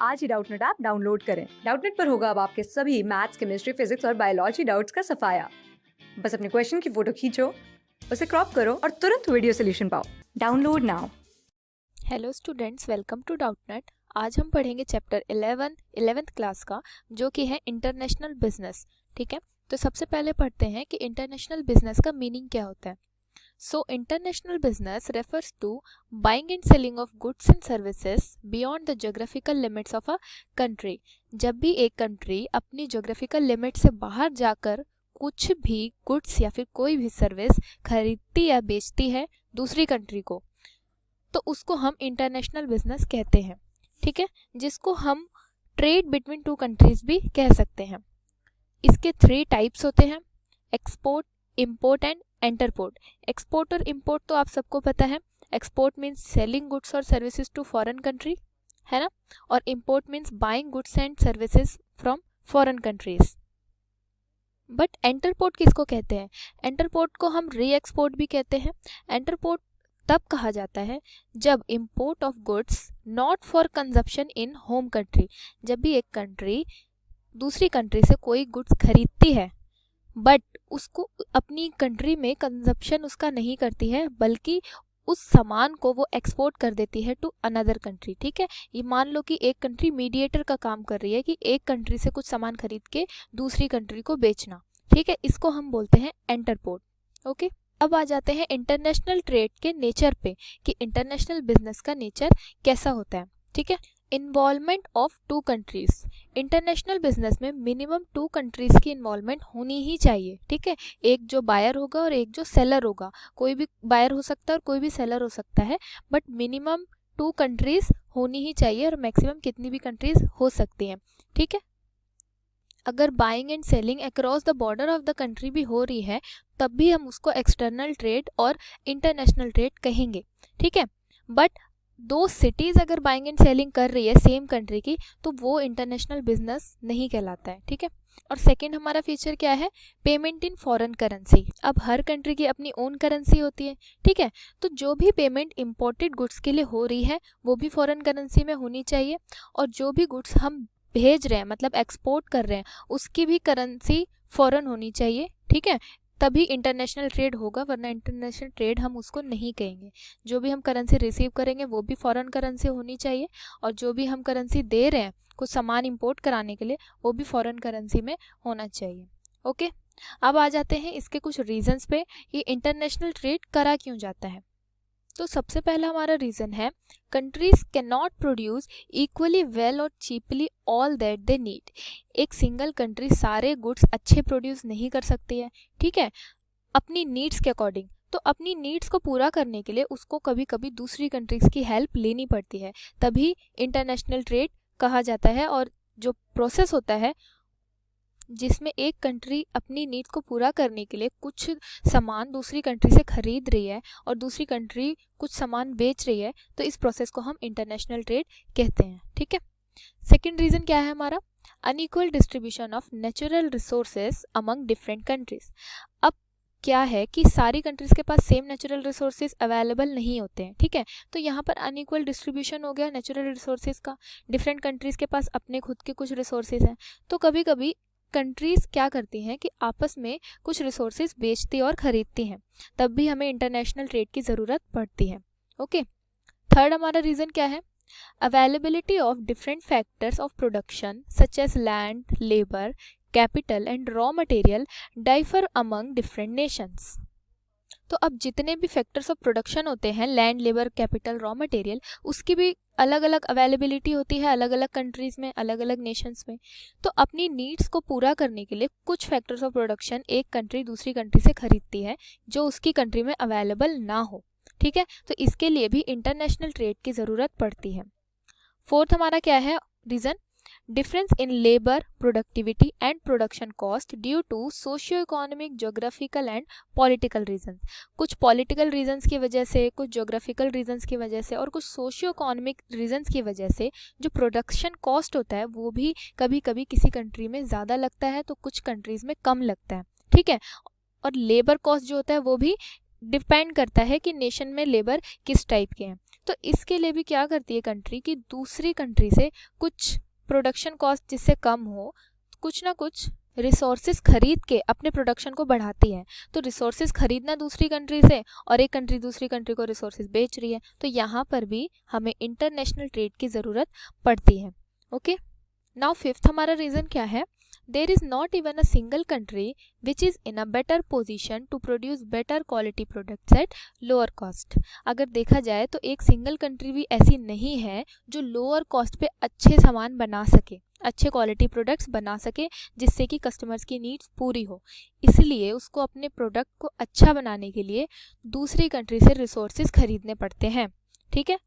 आज ही Doubtnut app download करें। Doubtnut पर होगा अब आपके सभी मैथ्स, केमिस्ट्री, फिजिक्स और बायोलॉजी डाउट्स का सफाया। बस अपने क्वेश्चन की फोटो खींचो, उसे क्रॉप करो और तुरंत वीडियो सोल्यूशन पाओ। Download now. Hello students, welcome to Doubtnut. आज हम पढ़ेंगे चैप्टर 11th क्लास का, जो कि है इंटरनेशनल बिजनेस। ठीक है, तो सबसे पहले पढ़ते हैं कि इंटरनेशनल बिजनेस का मीनिंग क्या होता है। So international business refers to buying and selling of goods and services beyond the geographical limits of a country. जब भी एक कंट्री अपनी ज्योग्राफिकल लिमिट से बाहर जाकर कुछ भी गुड्स या फिर कोई भी सर्विस खरीदती या बेचती है दूसरी कंट्री को, तो उसको हम इंटरनेशनल बिजनेस कहते हैं। ठीक है, जिसको हम ट्रेड बिटवीन टू कंट्रीज भी कह सकते हैं। इसके 3 टाइप्स होते हैं: export, import and entrepot. Export और इंपोर्ट तो आप सबको पता है। एक्सपोर्ट मीन्स सेलिंग गुड्स और सर्विसेज टू फॉरेन कंट्री, है ना, और import means buying goods and services from foreign countries. But entrepot किसको कहते हैं? एंटरपोर्ट को हम री एक्सपोर्ट भी कहते हैं। एंटरपोर्ट तब कहा जाता है जब import of goods not for consumption in home country. जब भी एक कंट्री दूसरी कंट्री से कोई गुड्स खरीदती है बट उसको अपनी कंट्री में कंजप्शन उसका नहीं करती है, बल्कि उस सामान को वो एक्सपोर्ट कर देती है टू अनदर कंट्री। ठीक है, ये मान लो कि एक कंट्री मीडिएटर का काम कर रही है कि एक कंट्री से कुछ सामान खरीद के दूसरी कंट्री को बेचना। ठीक है, इसको हम बोलते हैं एंटरपोर्ट। ओके, अब आ जाते हैं इंटरनेशनल ट्रेड के नेचर पे कि इंटरनेशनल बिजनेस का नेचर कैसा होता है। ठीक है, involvement of 2 countries. International business में मिनिमम 2 कंट्रीज की इन्वॉल्वमेंट होनी ही चाहिए। ठीक है, एक जो बायर होगा और एक जो सेलर होगा। कोई भी बायर हो सकता है और कोई भी सेलर हो सकता है, बट मिनिमम 2 कंट्रीज होनी ही चाहिए, और मैक्सिमम कितनी भी कंट्रीज हो सकती हैं। ठीक है, अगर buying and selling across the border of the country भी हो रही है, तब भी हम उसको एक्सटर्नल ट्रेड और इंटरनेशनल ट्रेड कहेंगे। ठीक है, बट 2 सिटीज अगर बाइंग एंड सेलिंग कर रही है सेम कंट्री की, तो वो इंटरनेशनल बिजनेस नहीं कहलाता है। ठीक है, और सेकंड हमारा फीचर क्या है? Payment in foreign currency. अब हर कंट्री की अपनी ओन करेंसी होती है। ठीक है, तो जो भी पेमेंट इंपोर्टेड गुड्स के लिए हो रही है वो भी फॉरेन करेंसी में होनी चाहिए, और जो भी गुड्स हम भेज रहे हैं, मतलब एक्सपोर्ट कर रहे हैं, उसकी भी करेंसी फॉरेन होनी चाहिए। ठीक है, तभी इंटरनेशनल ट्रेड होगा, वरना इंटरनेशनल ट्रेड हम उसको नहीं कहेंगे। जो भी हम करेंसी रिसीव करेंगे वो भी फॉरेन करेंसी होनी चाहिए, और जो भी हम करेंसी दे रहे हैं कुछ सामान इंपोर्ट कराने के लिए, वो भी फॉरेन करेंसी में होना चाहिए। ओके, अब आ जाते हैं इसके कुछ रीजंस पे कि इंटरनेशनल ट्रेड करा क्यों जाता है। तो सबसे पहला हमारा रीज़न है, countries can not produce equally well और cheaply all that they need. एक सिंगल कंट्री सारे गुड्स अच्छे प्रोड्यूस नहीं कर सकती है। ठीक है, अपनी नीड्स के अकॉर्डिंग। तो अपनी नीड्स को पूरा करने के लिए उसको कभी कभी दूसरी कंट्रीज की हेल्प लेनी पड़ती है, तभी इंटरनेशनल ट्रेड कहा जाता है। और जो प्रोसेस होता है जिसमें एक कंट्री अपनी नीड्स को पूरा करने के लिए कुछ सामान दूसरी कंट्री से खरीद रही है और दूसरी कंट्री कुछ सामान बेच रही है, तो इस प्रोसेस को हम इंटरनेशनल ट्रेड कहते हैं। ठीक है, सेकंड रीजन क्या है हमारा? Unequal distribution of natural resources among different countries. अब क्या है कि सारी कंट्रीज के पास सेम नेचुरल रिसोर्सेज अवेलेबल नहीं होते हैं। ठीक है, तो यहाँ पर अनइक्वल डिस्ट्रीब्यूशन हो गया नेचुरल रिसोर्सेज का। डिफरेंट कंट्रीज के पास अपने खुद के कुछ रिसोर्सेज हैं, तो कभी कभी कंट्रीज क्या करती हैं कि आपस में कुछ रिसोर्सेज बेचती और खरीदती हैं, तब भी हमें इंटरनेशनल ट्रेड की ज़रूरत पड़ती है। ओके, थर्ड हमारा रीज़न क्या है? Availability of different factors of production such as land, labour, capital and raw material differ among different nations. तो अब जितने भी फैक्टर्स ऑफ प्रोडक्शन होते हैं, land, labour, capital, raw material, उसकी भी अलग अलग अवेलेबिलिटी होती है अलग अलग कंट्रीज़ में, अलग अलग नेशंस में। तो अपनी नीड्स को पूरा करने के लिए कुछ फैक्टर्स ऑफ प्रोडक्शन एक कंट्री दूसरी कंट्री से खरीदती है जो उसकी कंट्री में अवेलेबल ना हो। ठीक है, तो इसके लिए भी इंटरनेशनल ट्रेड की ज़रूरत पड़ती है। फोर्थ हमारा क्या है reason? Difference in labour productivity and production cost due to socio economic, geographical and political reasons. कुछ पॉलिटिकल रीजंस की वजह से, कुछ जोग्राफिकल रीजंस की वजह से और कुछ सोशियो इकोनॉमिक रीजंस की वजह से जो प्रोडक्शन कॉस्ट होता है वो भी कभी कभी किसी कंट्री में ज़्यादा लगता है तो कुछ कंट्रीज़ में कम लगता है। ठीक है, और लेबर कॉस्ट जो होता है वो भी डिपेंड करता है कि नेशन में लेबर किस टाइप के हैं। तो इसके लिए भी क्या करती है कंट्री कि दूसरी कंट्री से कुछ प्रोडक्शन कॉस्ट जिससे कम हो, कुछ ना कुछ रिसोर्सेज खरीद के अपने प्रोडक्शन को बढ़ाती है। तो रिसोर्सेज खरीदना दूसरी कंट्री से, और एक कंट्री दूसरी कंट्री को रिसोर्सेज बेच रही है, तो यहाँ पर भी हमें इंटरनेशनल ट्रेड की ज़रूरत पड़ती है। ओके, नाउ फिफ्थ हमारा रीज़न क्या है? There is not even a single country which is in a better position to produce better quality products at lower cost. अगर देखा जाए तो एक सिंगल कंट्री भी ऐसी नहीं है जो लोअर कॉस्ट पे अच्छे सामान बना सके, अच्छे क्वालिटी प्रोडक्ट्स बना सके जिससे कि कस्टमर्स की नीड्स पूरी हो। इसलिए उसको अपने प्रोडक्ट को अच्छा बनाने के लिए दूसरी कंट्री से रिसोर्सेज खरीदने पड़ते हैं, ठीक है,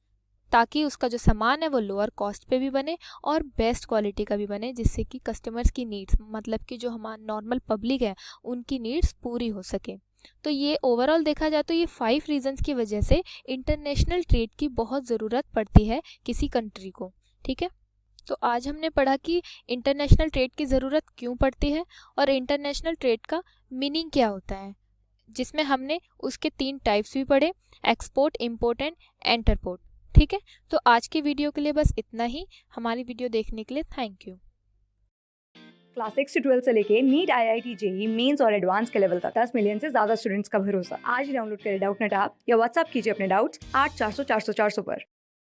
ताकि उसका जो सामान है वो लोअर कॉस्ट पे भी बने और बेस्ट क्वालिटी का भी बने, जिससे कि कस्टमर्स की नीड्स, मतलब कि जो हमारा नॉर्मल पब्लिक है उनकी नीड्स पूरी हो सके। तो ये ओवरऑल देखा जाए तो ये 5 रीजंस की वजह से इंटरनेशनल ट्रेड की बहुत ज़रूरत पड़ती है किसी कंट्री को, ठीक है। तो आज हमने पढ़ा कि इंटरनेशनल ट्रेड की ज़रूरत क्यों पड़ती है और इंटरनेशनल ट्रेड का मीनिंग क्या होता है, जिसमें हमने उसके 3 टाइप्स भी पढ़े, एक्सपोर्ट, इम्पोर्ट एंड इंटरपोर्ट, ठीक है। तो आज की वीडियो के लिए बस इतना ही। हमारी वीडियो देखने के लिए थैंक यू। क्लास 6 से 12 से लेके नीट, IIT, JEE मेंस और एडवांस के लेवल तक 10 मिलियन से ज्यादा स्टूडेंट्स का भरोसा। आज ही डाउनलोड करें डाउटनेट ऐप या व्हाट्सएप कीजिए अपने डाउट्स 8400 400 400 पर।